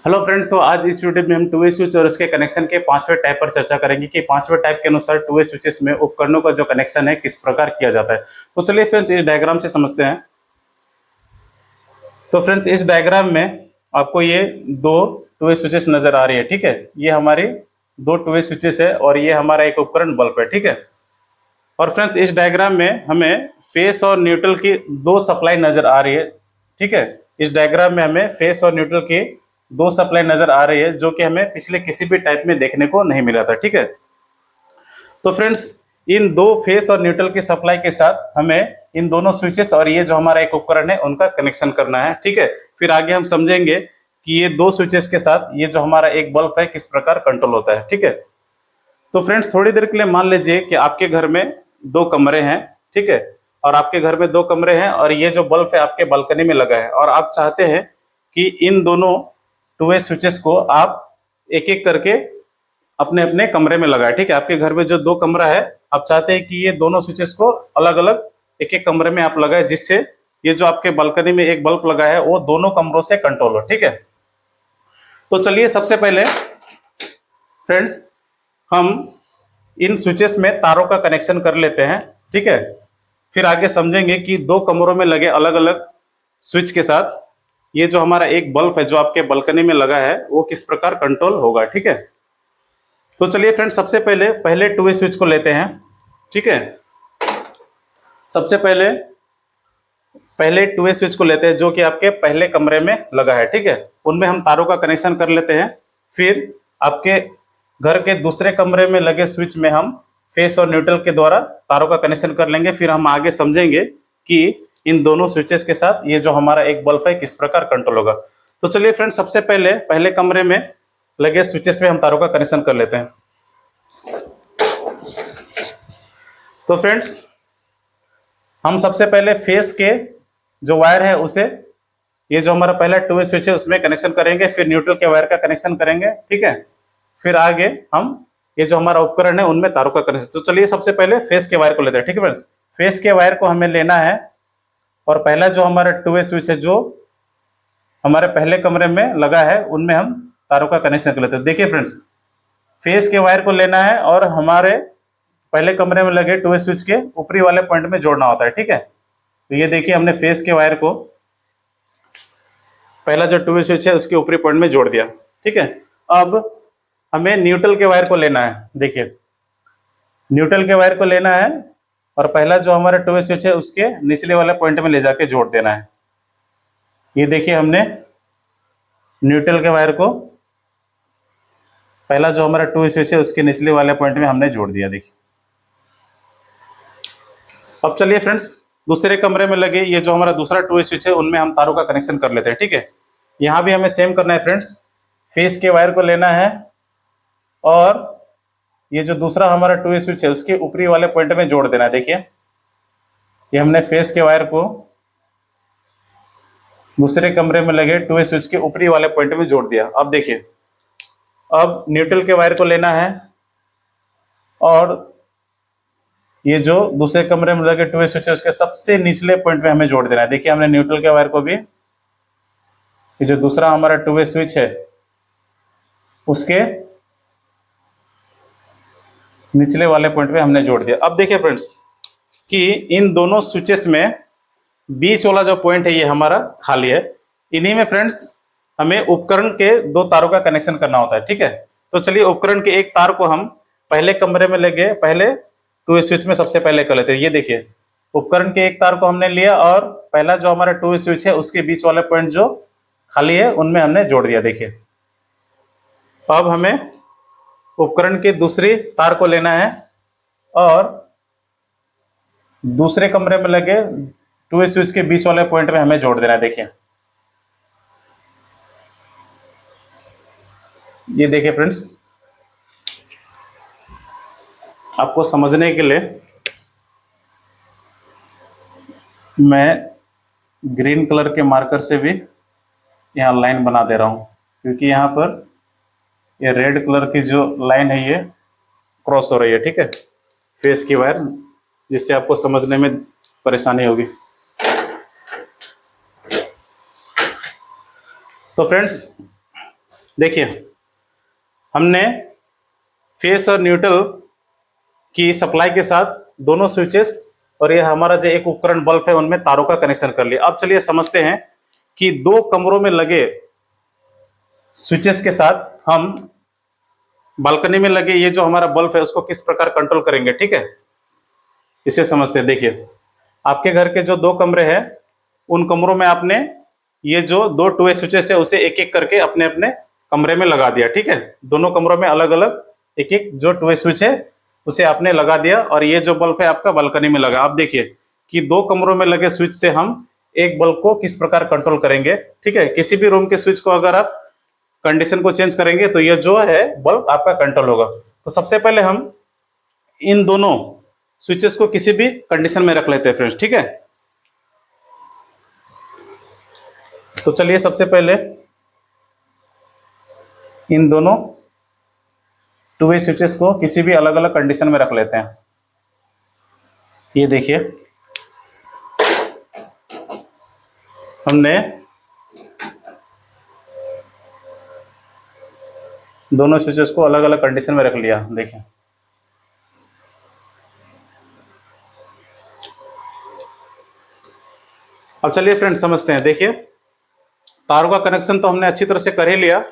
Hello friends, तो आज इस वीडियो में हम टू वे स्विच और इसके कनेक्शन के पांचवें टाइप पर चर्चा करेंगे कि पांचवें टाइप के अनुसार टू वे स्विचेस में उपकरणों का जो कनेक्शन है किस प्रकार किया जाता है। तो चलिए फ्रेंड्स इस डायग्राम से समझते हैं। तो फ्रेंड्स इस डायग्राम में आपको ये दो टू वे स्विचेस नजर आ रही है, ठीक है। ये हमारी दो टू वे स्विचेस है और ये हमारा एक उपकरण बल्ब है, ठीक है। और फ्रेंड्स इस डायग्राम में हमें फेस और न्यूट्रल की दो सप्लाई नजर आ रही है, ठीक है। इस डायग्राम में हमें फेस और न्यूट्रल की दो सप्लाई नजर आ रही है जो कि हमें पिछले किसी भी टाइप में देखने को नहीं मिला था, ठीक है। तो फ्रेंड्स इन दो फेस और न्यूट्रल की सप्लाई के साथ हमें इन दोनों स्विचेस और ये जो हमारा एक उपकरण है उनका कनेक्शन करना है, ठीक है। फिर आगे हम समझेंगे कि ये दो स्विचेस के साथ ये जो हमारा एक बल्ब है किस प्रकार कंट्रोल होता है, ठीक है। तो फ्रेंड्स थोड़ी देर के लिए मान लीजिए कि आपके घर में दो कमरे हैं, ठीक है। और आपके घर में दो कमरे हैं और ये जो बल्ब है आपके बालकनी में लगा है और आप चाहते हैं कि इन दोनों टू वे स्विचेस को आप एक एक करके अपने अपने कमरे में लगाए, ठीक है। आपके घर में जो दो कमरा है आप चाहते हैं कि ये दोनों स्विचेस को अलग अलग एक एक कमरे में आप लगाए, जिससे ये जो आपके बालकनी में एक बल्ब लगा है वो दोनों कमरों से कंट्रोल हो, ठीक है। तो चलिए सबसे पहले फ्रेंड्स हम इन स्विचेस में तारों का कनेक्शन कर लेते हैं, ठीक है। फिर आगे समझेंगे कि दो कमरों में लगे अलग अलग स्विच के साथ ये जो हमारा एक बल्ब है जो आपके बालकनी में लगा है वो किस प्रकार कंट्रोल होगा, ठीक है। तो चलिए फ्रेंड्स सबसे पहले टू वे स्विच को लेते हैं, ठीक है। सबसे पहले टू वे स्विच को लेते हैं जो कि आपके पहले कमरे में लगा है, ठीक है। उनमें हम तारों का कनेक्शन कर लेते हैं। फिर आपके घर के दूसरे कमरे में लगे स्विच में हम फेस और न्यूट्रल के द्वारा तारों का कनेक्शन कर लेंगे। फिर हम आगे समझेंगे कि इन दोनों स्विचेस के साथ ये जो हमारा एक बल्ब है किस प्रकार कंट्रोल होगा। तो चलिए फ्रेंड्स सबसे पहले कमरे में लगे स्विचेस में हम तारों का कनेक्शन कर लेते हैं। तो फ्रेंड्स हम सबसे पहले फेस के जो वायर है उसे ये जो हमारा पहला टू वे स्विच है उसमें कनेक्शन करेंगे। फिर न्यूट्रल के वायर का कनेक्शन करेंगे, ठीक है। फिर आगे हम ये जो हमारा उपकरण है उनमें तारों का कनेक्शन। तो चलिए सबसे पहले फेस के वायर को लेते हैं, ठीक है फ्रेंड्स। फेस के वायर को हमें लेना है और पहला जो हमारा टू वे स्विच है जो हमारे पहले कमरे में लगा है उनमें हम तारों का कनेक्शन कर लेते हैं। देखिए फ्रेंड्स फेस के वायर को लेना है और हमारे पहले कमरे में लगे टू वे स्विच के ऊपरी वाले पॉइंट में जोड़ना होता है, ठीक है। तो ये देखिए हमने फेस के वायर को पहला जो टू वे स्विच है उसके ऊपरी पॉइंट में जोड़ दिया, ठीक है। अब हमें न्यूट्रल के वायर को लेना है। देखिए न्यूट्रल के वायर को लेना है और पहला जो हमारा टू वे स्विच है उसके निचले वाले पॉइंट में ले जाके जोड़ देना है। ये देखिए हमने न्यूट्रल के वायर को पहला जो हमारा टू वे स्विच है उसके निचले वाले पॉइंट में हमने जोड़ दिया, देखिए। अब चलिए फ्रेंड्स दूसरे कमरे में लगे ये जो हमारा दूसरा टू वे स्विच है उनमें हम तारों का कनेक्शन कर लेते हैं, ठीक है। यहाँ भी हमें सेम करना है फ्रेंड्स। फेस के वायर को लेना है और ये जो दूसरा हमारा टू वे स्विच है उसके ऊपरी वाले पॉइंट में जोड़ देना है। देखिए ये हमने फेस के वायर को दूसरे कमरे में लगे टू वे स्विच के ऊपरी वाले पॉइंट में जोड़ दिया। अब देखिए अब न्यूट्रल के वायर को लेना है और ये जो दूसरे कमरे में लगे टू वे स्विच है उसके सबसे निचले पॉइंट में हमें जोड़ देना है। देखिए हमने न्यूट्रल के वायर को भी ये जो दूसरा हमारा टू वे स्विच है उसके निचले वाले पॉइंट में हमने जोड़ दिया। अब देखिए फ्रेंड्स कि इन दोनों स्विचेस में बीच वाला जो पॉइंट है ये हमारा खाली है। इन्हीं में फ्रेंड्स हमें उपकरण के दो तारों का कनेक्शन करना होता है, ठीक है। तो चलिए उपकरण के एक तार को हम पहले कमरे में लगे पहले टू वे स्विच में सबसे पहले कर लेते हैं। ये देखिए उपकरण के एक तार को हमने लिया और पहला जो हमारा टू वे स्विच है उसके बीच वाले पॉइंट जो खाली है उनमें हमने जोड़ दिया। देखिए अब हमें उपकरण के दूसरी तार को लेना है और दूसरे कमरे में लगे टू वे स्विच के बीच वाले पॉइंट में हमें जोड़ देना है। देखिए ये देखिए फ्रेंड्स आपको समझने के लिए मैं ग्रीन कलर के मार्कर से भी यहाँ लाइन बना दे रहा हूँ, क्योंकि यहाँ पर ये रेड कलर की जो लाइन है ये क्रॉस हो रही है, ठीक है, फेस की वायर, जिससे आपको समझने में परेशानी होगी। तो फ्रेंड्स देखिए हमने फेस और न्यूट्रल की सप्लाई के साथ दोनों स्विचेस और ये हमारा जो एक उपकरण बल्ब है उनमें तारों का कनेक्शन कर लिया। अब चलिए समझते हैं कि दो कमरों में लगे स्विचेस के साथ हम बालकनी में लगे ये जो हमारा बल्ब है उसको किस प्रकार कंट्रोल करेंगे, ठीक है। इसे समझते हैं। देखिए आपके घर के जो दो कमरे हैं उन कमरों में आपने ये जो दो टू वे स्विचेस है उसे एक एक करके अपने अपने कमरे में लगा दिया, ठीक है। दोनों कमरों में अलग अलग एक एक जो टू वे स्विच है उसे आपने लगा दिया और ये जो बल्ब है आपका बालकनी में लगा। आप देखिए कि दो कमरों में लगे स्विच से हम एक बल्ब को किस प्रकार कंट्रोल करेंगे, ठीक है। किसी भी रूम के स्विच को अगर आप कंडीशन को चेंज करेंगे तो ये जो है बल्ब आपका कंट्रोल होगा। तो सबसे पहले हम इन दोनों स्विचेस को किसी भी कंडीशन में रख लेते हैं फ्रेंड्स, ठीक है। तो चलिए सबसे पहले इन दोनों टू वे स्विचेस को किसी भी अलग अलग कंडीशन में रख लेते हैं। ये देखिए हमने दोनों स्विचेस को अलग अलग कंडीशन में रख लिया। देखिए अब चलिए फ्रेंड्स समझते हैं। देखिए तारों का कनेक्शन तो हमने अच्छी तरह से कर ही लिया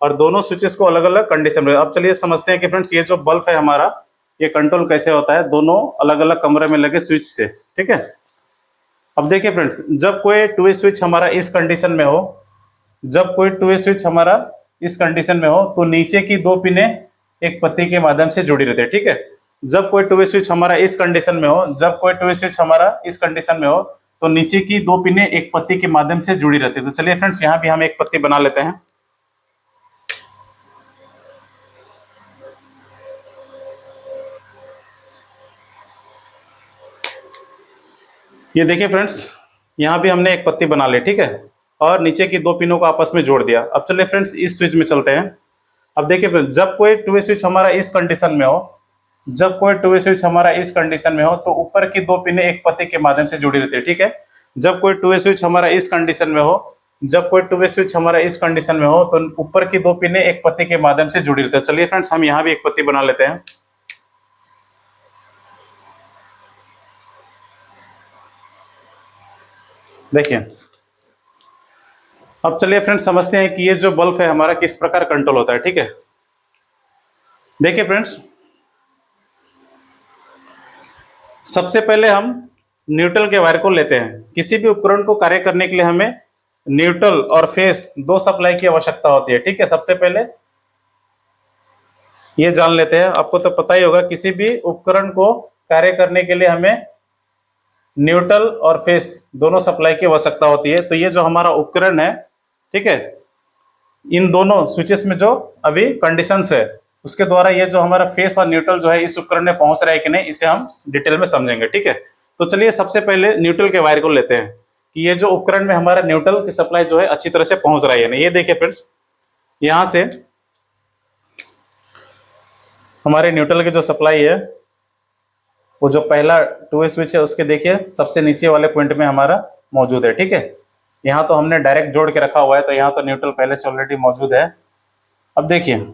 और दोनों स्विचेस को अलग अलग कंडीशन में। अब चलिए समझते हैं कि फ्रेंड्स ये जो बल्ब है हमारा ये कंट्रोल कैसे होता है दोनों अलग अलग कमरे में लगे स्विच से, ठीक है। अब देखिए फ्रेंड्स जब कोई टू वे स्विच हमारा इस कंडीशन में हो, जब कोई टू वे स्विच हमारा इस कंडीशन में हो तो नीचे की दो पिने एक पत्ती के माध्यम से जुड़ी रहती है, ठीक है। जब कोई टू वे स्विच हमारा इस कंडीशन में हो, जब कोई टू वे स्विच हमारा इस कंडीशन में हो तो नीचे की दो पिने एक पत्ती के माध्यम से जुड़ी रहती है। तो चलिए फ्रेंड्स यहाँ भी हम एक पत्ती बना लेते हैं। ये देखिए फ्रेंड्स यहाँ भी हमने एक पत्ती बना ली, ठीक है, और नीचे की दो पिनों को आपस में जोड़ दिया। अब चलिए फ्रेंड्स इस स्विच में चलते हैं। अब देखिए फ्रेंड्स जब कोई टू वे स्विच हमारा इस कंडीशन में हो, जब कोई टू वे स्विच हमारा इस कंडीशन में हो तो ऊपर की दो पिने एक पत्ती के माध्यम से जुड़ी रहती है, ठीक है। जब कोई टू वे स्विच हमारा इस कंडीशन में हो, जब कोई टू वे स्विच हमारा इस कंडीशन में हो तो ऊपर की दो पिने एक पत्ती के माध्यम से जुड़ी रहती है। चलिए फ्रेंड्स हम यहाँ भी एक पत्ती बना लेते हैं। देखिए अब चलिए फ्रेंड्स समझते हैं कि ये जो बल्ब है हमारा किस प्रकार कंट्रोल होता है, ठीक है। देखिए फ्रेंड्स सबसे पहले हम न्यूट्रल के वायर को लेते हैं। किसी भी उपकरण को कार्य करने के लिए हमें न्यूट्रल और फेस दो सप्लाई की आवश्यकता होती है, ठीक है। सबसे पहले ये जान लेते हैं, आपको तो पता ही होगा किसी भी उपकरण को कार्य करने के लिए हमें न्यूट्रल और फेस दोनों सप्लाई की आवश्यकता होती है। तो ये जो हमारा उपकरण है, ठीक है, इन दोनों स्विचेस में जो अभी कंडीशंस है उसके द्वारा ये जो हमारा फेस और न्यूट्रल जो है इस उपकरण में पहुंच रहा है कि नहीं इसे हम डिटेल में समझेंगे, ठीक है। तो चलिए सबसे पहले न्यूट्रल के वायर को लेते हैं कि ये जो उपकरण में हमारा न्यूट्रल की सप्लाई जो है अच्छी तरह से पहुंच रहा है या नहीं। ये देखिए फ्रेंड्स यहाँ से हमारे न्यूट्रल की जो सप्लाई है वो जो पहला टू वे स्विच है उसके देखिए सबसे नीचे वाले पॉइंट में हमारा मौजूद है, ठीक है। यहाँ तो हमने डायरेक्ट जोड़ के रखा हुआ है तो यहाँ तो न्यूट्रल पहले से ऑलरेडी मौजूद है। अब देखिए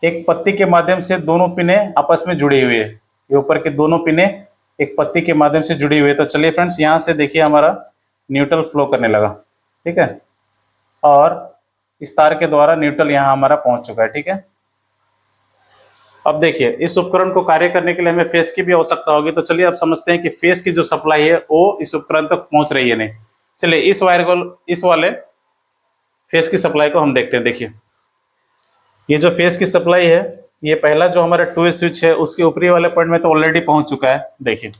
एक पत्ती के माध्यम से दोनों पिने आपस में जुड़ी हुई है, ये ऊपर के दोनों पिने एक पत्ती के माध्यम से जुड़ी हुई है। तो चलिए फ्रेंड्स यहाँ से देखिए हमारा न्यूट्रल फ्लो करने लगा, ठीक है, और इस तार के द्वारा न्यूट्रल यहाँ हमारा पहुंच चुका है, ठीक है। अब देखिए इस उपकरण को कार्य करने के लिए हमें फेस की भी आवश्यकता होगी। तो चलिए अब समझते हैं कि फेस की जो सप्लाई है वो इस उपकरण तक पहुंच रही है नहीं। चलिए इस वायर को, इस वाले फेस की सप्लाई को हम देखते हैं। देखिए ये जो फेस की सप्लाई है ये पहला जो हमारा टू वे स्विच है उसके ऊपरी वाले पॉइंट में तो ऑलरेडी पहुंच चुका है। देखिए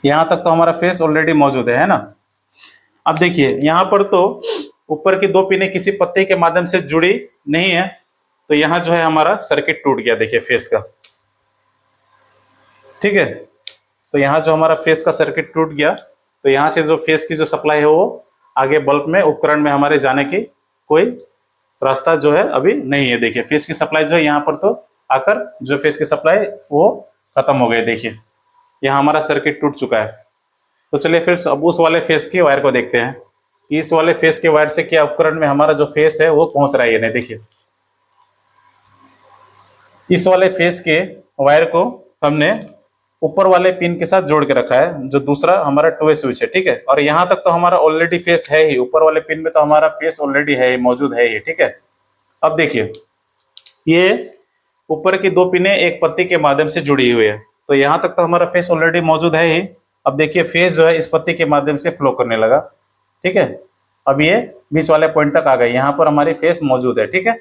यहाँ तक तो हमारा फेस ऑलरेडी मौजूद है ना। अब देखिए यहाँ पर तो ऊपर की दो पिने किसी पत्ती के माध्यम से जुड़ी नहीं है तो यहाँ जो है हमारा सर्किट टूट गया, देखिए फेस का, ठीक है। तो यहाँ जो हमारा फेस का सर्किट टूट गया तो यहाँ से जो फेस की जो सप्लाई है वो आगे बल्ब में उपकरण में हमारे जाने की कोई रास्ता जो है अभी नहीं है। देखिए फेस की सप्लाई जो है यहाँ पर तो आकर जो फेस की सप्लाई वो खत्म हो गई। देखिए यहाँ हमारा सर्किट टूट चुका है। तो चलिए फिर अब उस वाले फेस की वायर को देखते हैं। कि इस वाले फेस के वायर से क्या उपकरण में हमारा जो फेस है वो पहुंच रहा है या नहीं। देखिए इस वाले फेस के वायर को हमने ऊपर वाले पिन के साथ जोड़ के रखा है, जो दूसरा हमारा 2 वे स्विच है, ठीक है। और यहाँ तक तो हमारा ऑलरेडी फेस है ही, ऊपर वाले पिन में तो हमारा फेस ऑलरेडी है ही, मौजूद है ही, ठीक है। अब देखिए ये ऊपर की 2 पिनें एक पत्ती के माध्यम से जुड़ी हुई है, तो यहाँ तक तो हमारा फेस ऑलरेडी मौजूद है ही। अब देखिए फेस जो है इस पत्ती के माध्यम से फ्लो करने लगा, ठीक है। अब ये बीच वाले पॉइंट तक आ गए, यहाँ पर हमारी फेस मौजूद है, ठीक है।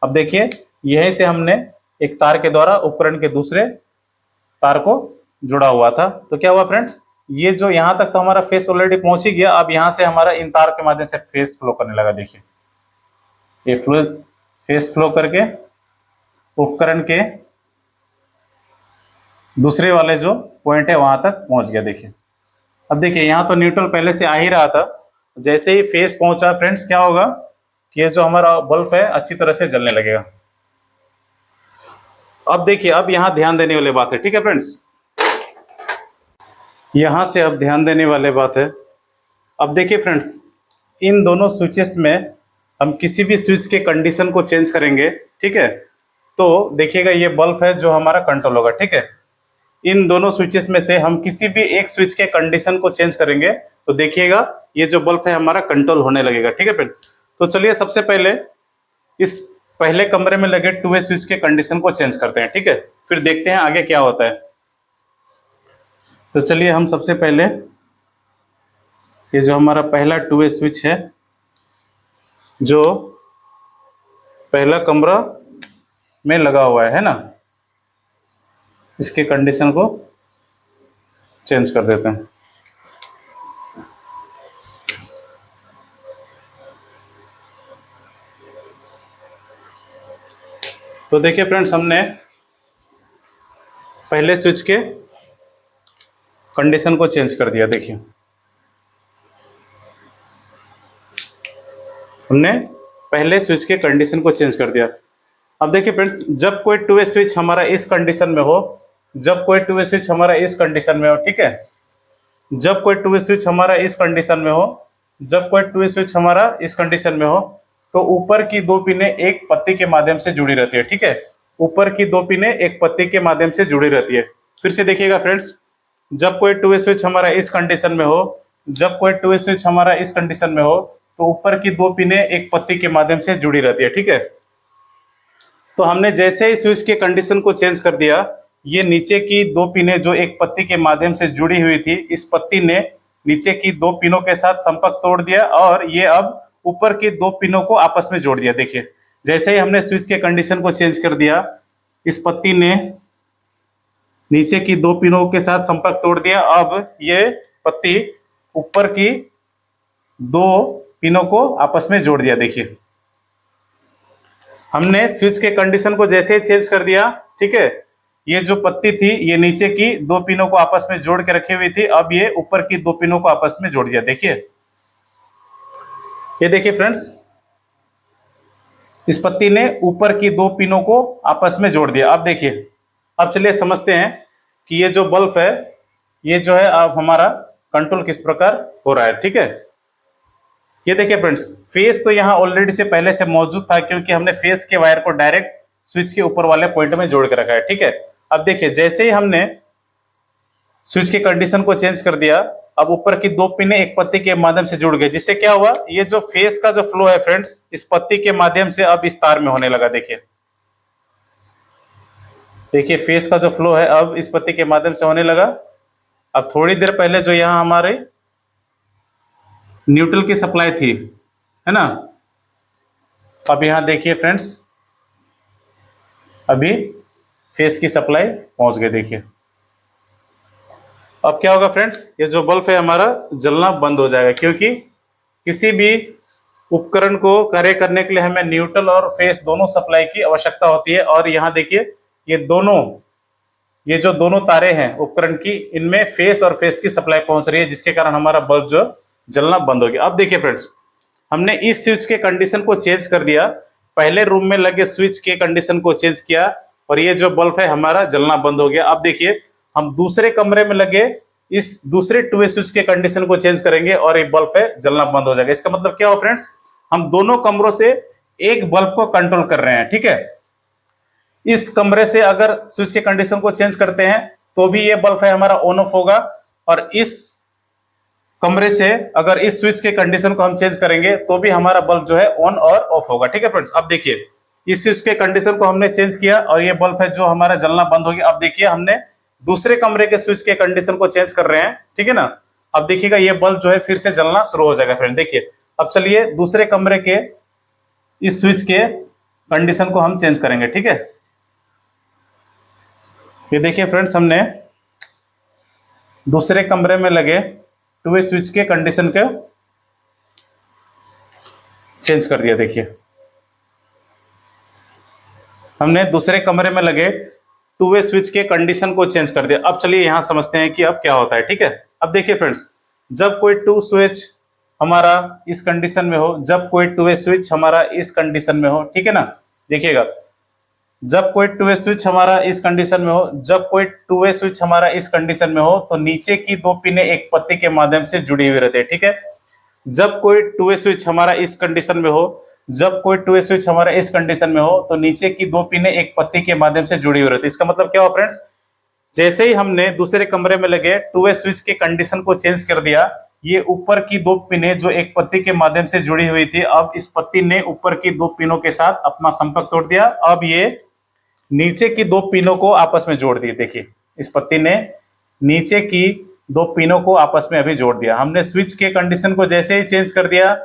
अब देखिए यहीं से हमने एक तार के द्वारा उपकरण के दूसरे तार को जुड़ा हुआ था, तो क्या हुआ फ्रेंड्स, ये जो यहाँ तक तो हमारा फेस ऑलरेडी पहुंच ही गया। अब यहाँ से हमारा इन तार के माध्यम से फेस फ्लो करने लगा। देखिए ये फेस फ्लो करके उपकरण के दूसरे वाले जो पॉइंट है वहां तक पहुंच गया। देखिए अब देखिए यहाँ तो न्यूट्रल पहले से आ ही रहा था, जैसे ही फेस पहुंचा फ्रेंड्स क्या होगा कि ये जो हमारा बल्ब है अच्छी तरह से जलने लगेगा। अब देखिए अब यहाँ ध्यान देने वाली बात है, ठीक है फ्रेंड्स, यहाँ से अब ध्यान देने वाली बात है। अब देखिए फ्रेंड्स इन दोनों स्विचेस में हम किसी भी स्विच के कंडीशन को चेंज करेंगे, ठीक है, तो देखिएगा ये बल्ब है जो हमारा कंट्रोल होगा, ठीक है। इन दोनों स्विचेस में से हम किसी भी एक स्विच के कंडीशन को चेंज करेंगे तो देखिएगा ये जो बल्ब है हमारा कंट्रोल होने लगेगा, ठीक है फ्रेंड। तो चलिए सबसे पहले इस पहले कमरे में लगे 2 वे स्विच के कंडीशन को चेंज करते हैं, ठीक है, फिर देखते हैं आगे क्या होता है। तो चलिए हम सबसे पहले ये जो हमारा पहला 2 वे स्विच है जो पहला कमरा में लगा हुआ है ना, इसके कंडीशन को चेंज कर देते हैं। तो देखिए फ्रेंड्स हमने पहले स्विच के कंडीशन को चेंज कर दिया। देखिए हमने पहले स्विच के कंडीशन को चेंज कर दिया। अब देखिए फ्रेंड्स जब कोई 2 वे स्विच हमारा इस कंडीशन में हो, जब कोई 2 वे स्विच हमारा इस कंडीशन में हो, ठीक है, जब कोई 2 वे स्विच हमारा इस कंडीशन में हो, जब कोई 2 वे स्विच हमारा इस कंडीशन में हो, तो ऊपर की 2 पिनें एक पत्ती के माध्यम से जुड़ी रहती है, ठीक है। ऊपर की 2 पिनें एक पत्ती के माध्यम से जुड़ी रहती है। फिर से देखिएगा फ्रेंड्स, जब कोई 2 वे स्विच हमारा इस कंडीशन में हो, जब कोई 2 वे स्विच हमारा इस कंडीशन में हो, तो ऊपर की 2 पिनें एक पत्ती के माध्यम से जुड़ी रहती है, ठीक है। तो हमने जैसे ही स्विच के कंडीशन को चेंज कर दिया, ये नीचे की 2 पिनें जो एक पत्ती के माध्यम से जुड़ी हुई थी, इस पत्ती ने नीचे की 2 पिनों के साथ संपर्क तोड़ दिया और ये अब ऊपर की 2 पिनों को आपस में जोड़ दिया। देखिए जैसे ही हमने स्विच के कंडीशन को चेंज कर दिया, इस पत्ती ने नीचे की 2 पिनों के साथ संपर्क तोड़ दिया। अब ये पत्ती ऊपर की 2 पिनों को आपस में जोड़ दिया। देखिए हमने स्विच के कंडीशन को जैसे ही चेंज कर दिया, ठीक है, ये जो पत्ती थी ये नीचे की 2 पिनों को आपस में जोड़ के रखी हुई थी, अब ये ऊपर की 2 पिनों को आपस में जोड़ दिया। देखिए ये देखिए फ्रेंड्स, इस पत्ती ने ऊपर की 2 पिनों को आपस में जोड़ दिया। अब देखिए अब चलिए समझते हैं कि ये जो बल्ब है ये जो है अब हमारा कंट्रोल किस प्रकार हो रहा है, ठीक है। ये देखिए फ्रेंड्स, फेस तो यहाँ ऑलरेडी से पहले से मौजूद था क्योंकि हमने फेस के वायर को डायरेक्ट स्विच के ऊपर वाले पॉइंट में जोड़ के रखा है, ठीक है। अब देखिए जैसे ही हमने स्विच के कंडीशन को चेंज कर दिया, अब ऊपर की 2 पिनें एक पत्ती के माध्यम से जुड़ गए, जिससे क्या हुआ, ये जो फेस का जो फ्लो है फ्रेंड्स इस पत्ती के माध्यम से अब इस तार में होने लगा। देखिए देखिए फेस का जो फ्लो है अब इस पत्ती के माध्यम से होने लगा। अब थोड़ी देर पहले जो यहाँ हमारे न्यूट्रल की सप्लाई थी, है ना, अब यहाँ देखिए फ्रेंड्स अभी फेस की सप्लाई पहुंच गई। देखिए अब क्या होगा फ्रेंड्स, ये जो बल्ब है हमारा जलना बंद हो जाएगा, क्योंकि किसी भी उपकरण को कार्य करने के लिए हमें न्यूट्रल और फेस दोनों सप्लाई की आवश्यकता होती है। और यहाँ देखिए ये जो दोनों तारे हैं उपकरण की, इनमें फेस और फेस की सप्लाई पहुंच रही है, जिसके कारण हमारा बल्ब जो जलना बंद हो गया। अब देखिए फ्रेंड्स, हमने इस स्विच के कंडीशन को चेंज कर दिया, पहले रूम में लगे स्विच के कंडीशन को चेंज किया और ये जो बल्ब है हमारा जलना बंद हो गया। अब देखिए हम दूसरे कमरे में लगे इस दूसरे टू वे स्विच के कंडीशन को चेंज करेंगे और एक बल्ब है जलना बंद हो जाएगा। इसका मतलब क्या हो फ्रेंड्स, हम दोनों कमरों से एक बल्ब को कंट्रोल कर रहे हैं, ठीक है। इस कमरे से अगर स्विच के कंडीशन को चेंज करते हैं तो भी ये बल्ब है हमारा ऑन ऑफ होगा, और इस कमरे से अगर इस स्विच के कंडीशन को हम चेंज करेंगे तो भी हमारा बल्ब जो है ऑन और ऑफ होगा, ठीक है फ्रेंड्स। अब देखिए, इस स्विच के कंडीशन को हमने चेंज किया और ये बल्ब है जो हमारा जलना बंद हो गया। अब देखिए, हमने दूसरे कमरे के स्विच के कंडीशन को चेंज कर रहे हैं, ठीक है ना। अब देखिएगा ये बल्ब जो है फिर से जलना शुरू हो जाएगा फ्रेंड। देखिए, अब चलिए दूसरे कमरे के इस स्विच के कंडीशन को हम चेंज करेंगे, ठीक है। ये देखिए फ्रेंड्स, हमने दूसरे कमरे में लगे टू वे स्विच के कंडीशन को चेंज कर दिया। देखिए, हमने दूसरे कमरे में लगे टू वे स्विच के कंडीशन को चेंज कर दिया। अब चलिए यहां समझते हैं कि अब क्या होता है, ठीक है। अब देखिए फ्रेंड्स, जब कोई टू स्विच हमारा इस कंडीशन में हो, जब कोई टू वे स्विच हमारा इस कंडीशन में हो, ठीक है ना। देखिएगा, जब कोई टू वे स्विच हमारा इस कंडीशन में हो, जब कोई टू वे स्विच हमारा इस कंडीशन में हो, तो नीचे की दो पिनें एक पत्ती के माध्यम से जुड़ी हुई रहती है, ठीक है। जब कोई टू वे स्विच हमारा इस कंडीशन में हो, जब कोई टू वे स्विच हमारा इस कंडीशन में हो, तो नीचे की दो पिनें एक पत्ती के माध्यम से जुड़ी हुई रहती है। इसका मतलब क्या हो फ्रेंड्स, जैसे ही हमने दूसरे कमरे में लगे टू वे स्विच के कंडीशन को चेंज कर दिया, ये ऊपर की दो पिनें जो एक पत्ती के माध्यम से जुड़ी हुई थी, अब इस पत्ती ने ऊपर की दो पिनों के साथ अपना संपर्क तोड़ दिया। अब ये नीचे की दो पिनों को आपस में जोड़ दी। देखिए, इस पत्ती ने नीचे की दो पिनों को आपस में अभी जोड़ दिया। हमने स्विच के कंडीशन को जैसे ही चेंज कर दिया,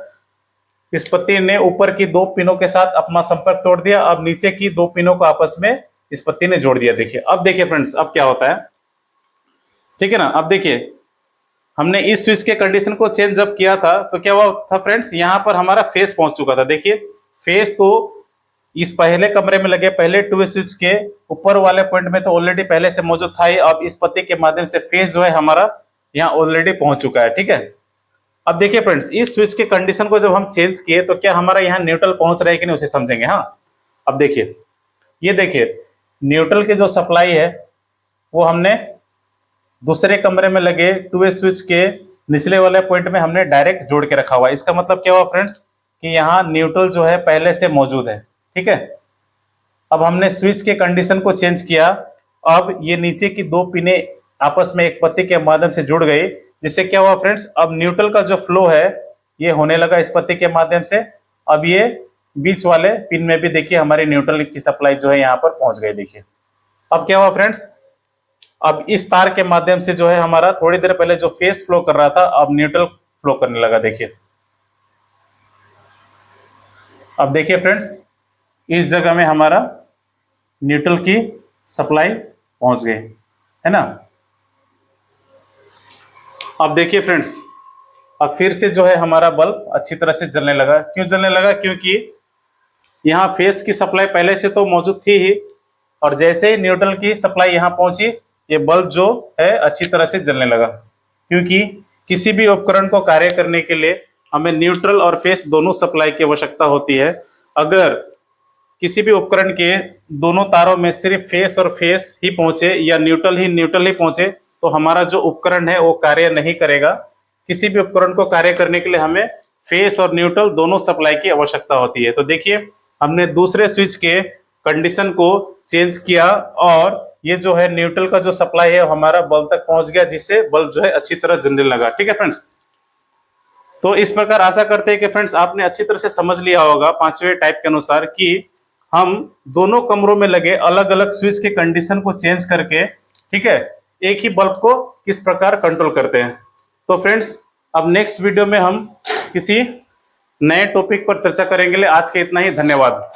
इस पत्ती ने ऊपर की दो पिनों के साथ अपना संपर्क तोड़ दिया। अब नीचे की दो पिनों को आपस में इस पत्ती ने जोड़ दिया। देखिए, अब देखिए फ्रेंड्स, अब क्या होता है, ठीक है ना। अब देखिए, हमने इस स्विच के कंडीशन को चेंज जब किया था तो क्या हुआ था फ्रेंड्स, यहां पर हमारा फेस पहुंच चुका था। देखिए, फेस तो इस पहले कमरे में लगे पहले टू वे स्विच के ऊपर वाले पॉइंट में तो ऑलरेडी पहले से मौजूद था ही। अब इस पत्ती के माध्यम से फेस जो है हमारा यहाँ ऑलरेडी पहुंच चुका है, ठीक है। अब देखिए फ्रेंड्स, इस स्विच के कंडीशन को जब हम चेंज किए तो क्या हमारा यहाँ न्यूट्रल पहुंच रहा है कि नहीं, उसे समझेंगे। हाँ, अब देखिए, ये देखिए, न्यूट्रल की जो सप्लाई है वो हमने दूसरे कमरे में लगे टू वे स्विच के निचले वाले पॉइंट में हमने डायरेक्ट जोड़ के रखा हुआ है। इसका मतलब क्या हुआ फ्रेंड्स, कि यहाँ न्यूट्रल जो है पहले से मौजूद है, ठीक है। अब हमने स्विच के कंडीशन को चेंज किया, अब ये नीचे की दो पिनें आपस में एक पत्ती के माध्यम से जुड़ गई, जिससे क्या हुआ फ्रेंड्स, अब न्यूट्रल का जो फ्लो है ये होने लगा इस पत्ती के माध्यम से। अब ये बीच वाले पिन में भी देखिए हमारी न्यूट्रल की सप्लाई जो है यहाँ पर पहुंच गई। देखिए, अब क्या हुआ फ्रेंड्स, अब इस तार के माध्यम से जो है हमारा थोड़ी देर पहले जो फेस फ्लो कर रहा था अब न्यूट्रल फ्लो करने लगा। देखिए, अब देखिए फ्रेंड्स, इस जगह में हमारा न्यूट्रल की सप्लाई पहुंच गई है ना। अब देखिए फ्रेंड्स, अब फिर से जो है हमारा बल्ब अच्छी तरह से जलने लगा। क्यों जलने लगा, क्योंकि यहाँ फेस की सप्लाई पहले से तो मौजूद थी ही, और जैसे ही न्यूट्रल की सप्लाई यहाँ पहुंची ये बल्ब जो है अच्छी तरह से जलने लगा। क्योंकि किसी भी उपकरण को कार्य करने के लिए हमें न्यूट्रल और फेस दोनों सप्लाई की आवश्यकता होती है। अगर किसी भी उपकरण के दोनों तारों में सिर्फ फेस और फेस ही पहुंचे या न्यूट्रल ही पहुंचे तो हमारा जो उपकरण है वो कार्य नहीं करेगा। किसी भी उपकरण को कार्य करने के लिए हमें फेस और न्यूट्रल दोनों सप्लाई की आवश्यकता होती है। तो देखिए, हमने दूसरे स्विच के कंडीशन को चेंज किया और ये जो है न्यूट्रल का जो सप्लाई है हमारा बल्ब तक पहुंच गया, जिससे बल्ब जो है अच्छी तरह जलने लगा। ठीक है फ्रेंड्स, तो इस प्रकार आशा करते हैं कि फ्रेंड्स आपने अच्छी तरह से समझ लिया होगा पांचवें टाइप के अनुसार कि हम दोनों कमरों में लगे अलग अलग स्विच के कंडीशन को चेंज करके, ठीक है, एक ही बल्ब को किस प्रकार कंट्रोल करते हैं। तो फ्रेंड्स, अब नेक्स्ट वीडियो में हम किसी नए टॉपिक पर चर्चा करेंगे। आज के इतना ही, धन्यवाद।